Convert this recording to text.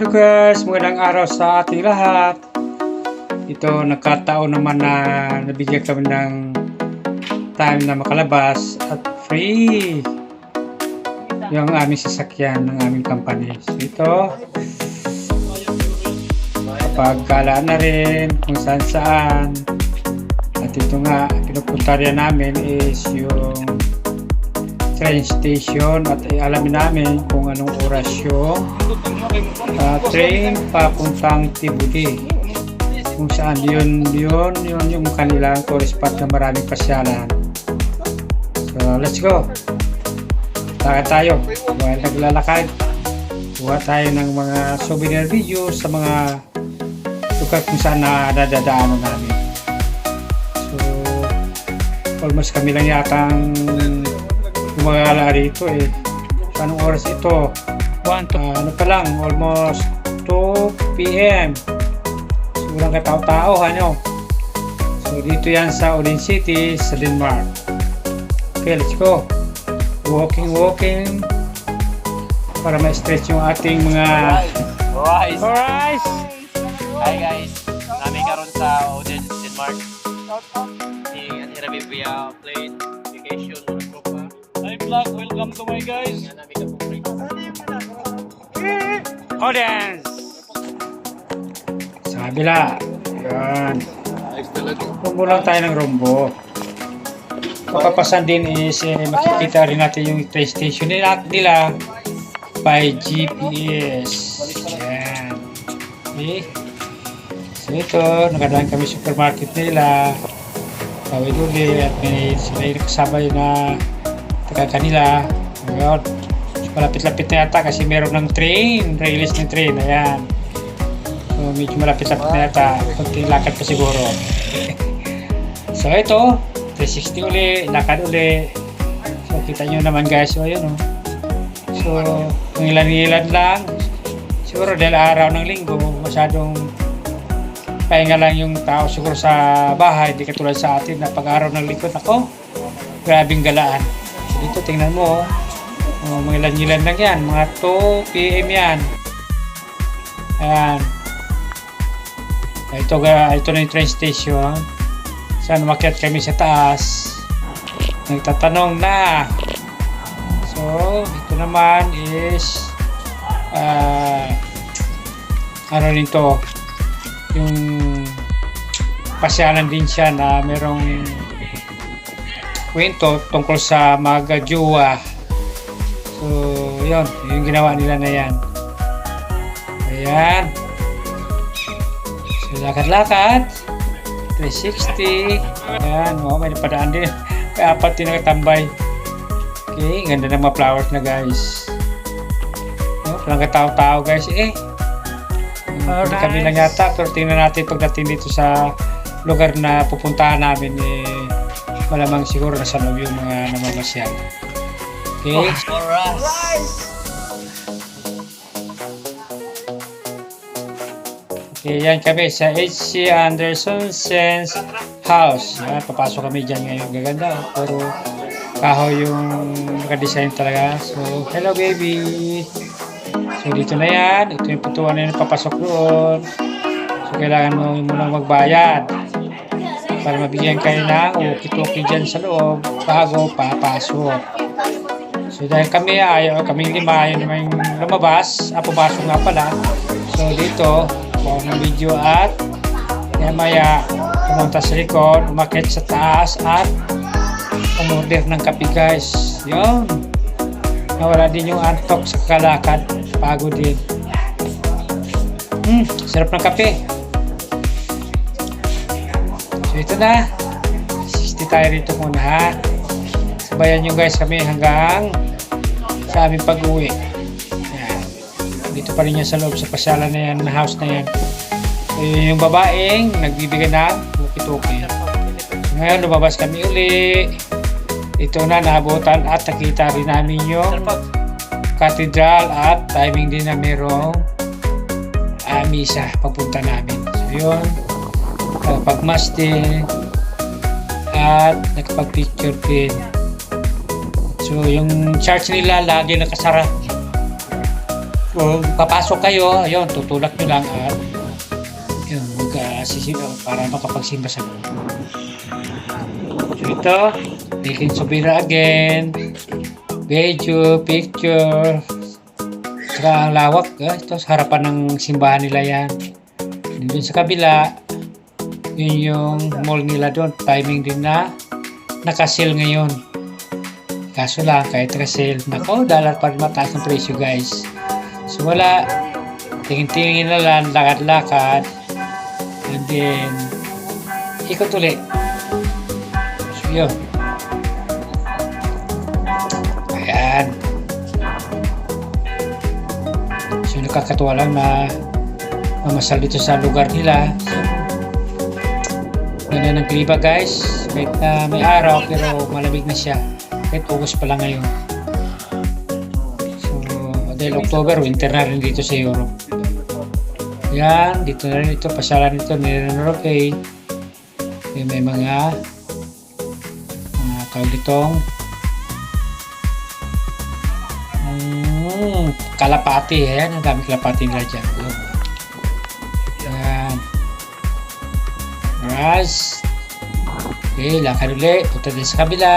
So guys, magandang araw sa ating lahat. Ito, nagkataon naman na nabigyan kami ng time na makalabas at free yung aming sasakyan ng aming company. So ito, kapag-galaan na rin kung saan. At ito nga, pinupunta rin namin is yung train station at alamin namin kung anong oras yung train papuntang Tibudi, kung saan yun yung kanilang tourist spot na maraming pasyalan. So let's go, lakad tayo. While naglalakad, kuha tayo ng mga souvenir videos sa mga lugar kung saan na dadaanan namin. So almost kami lang yatang gumagala rito eh. Anong oras ito? Ano pa lang, almost 2 PM. So walang katao-tao, ano? So dito yan sa Odin City, sa Denmark. Okay, let's go. Walking para ma-stretch yung ating mga Alright! Hi guys! Namin karon sa Odin, Denmark. Ang via plane vacation ng tropa. Hi vlog, welcome to my guys. Audience! Sa kabila. Yan. Pumulang tayo ng rombo. Papapasan din is makikita rin natin yung train station nila by GPS. Yan. Okay. So ito, nakadaan kami sa supermarket nila. Tawid uli at may sila yung kasama na taga kanila. Ngayon, malapit-lapit na yata kasi meron ng train, release ng train. Ayan. So medyo malapit-lapit na yata. Kunting lakad pa siguro. So ito, 360 uli, lakad uli. So kita nyo naman guys. So ayun o. So kung ilan-ilan lang, siguro dahil araw ng linggo, masyadong pahinga lang yung tao siguro sa bahay. Hindi katulad sa atin na pag-araw ng linggo, ako, grabing galaan. Dito tingnan mo, mga ilan-ilan lang yan, mga 2 PM yan. Ayan. Ito na yung train station. Saan umakyat kami sa taas. Nagtatanong na. So, ito naman is ano rin to, yung pasyalan din siya na merong kwento tungkol sa mag-jowa. So yun, yung ginawa nila na yan. Ayan. So lakad-lakad 360. Ayan, may napadaan din. May 4 din nakatambay. Okay, ganda ng mga flowers na guys. Walang katao-tao guys eh. Kami lang yata, pero tingnan natin pagdating dito sa lugar na pupuntahan namin eh, malamang siguro nasa loob yung mga namamasyal. Okay? Alright! Okay, yan kami sa H.C. Anderson's house. Yan, papasok kami dyan ngayon. Gaganda, puro kahoy yung nakadesign talaga. So, hello baby! So dito na yan, ito yung putuan na yung papasok doon. So kailangan mo munang magbayad para mabigyan kayo ng walkie-talkie dyan sa loob bago papasok. So dahil kaming lima, ayaw naman lumabas, pumasok nga pala. So dito, buo ng video at maya pumunta sa likod, umakyat sa taas at umorder ng kape guys. Yun. Nawala din yung antok sa kalakad. Pagod din. Sarap ng kape. So ito na. 60 tayo rito muna ha. Sabayan nyo guys kami hanggang sa aming pag-uwi. Yan. Dito pa rin yan sa loob sa pasyalan na yan, na house na yan. So yung babaeng nagbibigay ng walkie-talkie. So ngayon lumabas kami uli. Ito na, naabutan at nakita rin namin yung cathedral at timing din na merong misa papunta namin. So yun, nakapag-mass din at nakapag-picture din. So yung church nila lagi nakasara. Kung papasok kayo, ayun, tutulak nyo lang at yun, para makapagsimba sa loob. So ito, taking souvenir again, video, picture, saka ang lawak, ito sa harapan ng simbahan nila yan. Doon sa kabila, yun yung mall nila doon, timing din na nakasil ngayon. Kaso lang, kahit nakasil, nako, dollar pa rin mataas ng presyo guys. So wala, tingin-tingin na lang, lakad-lakad, and then ikot ulit. So yun, ayan. So nakakatuwa lang na mamasal dito sa lugar nila. Ganyan ang klima guys, kahit na may araw pero malamig na siya, kahit August pa lang ngayon. So dahil October, winter na rin dito sa Europe. Yan, dito na rin ito, pasyalan ito ni Renorope. May mga tawag ditong kalapati. Ayan, ang dami kalapati nila dyan. Yan. Alright. Okay, lakad ulit. Punta din sa kabila.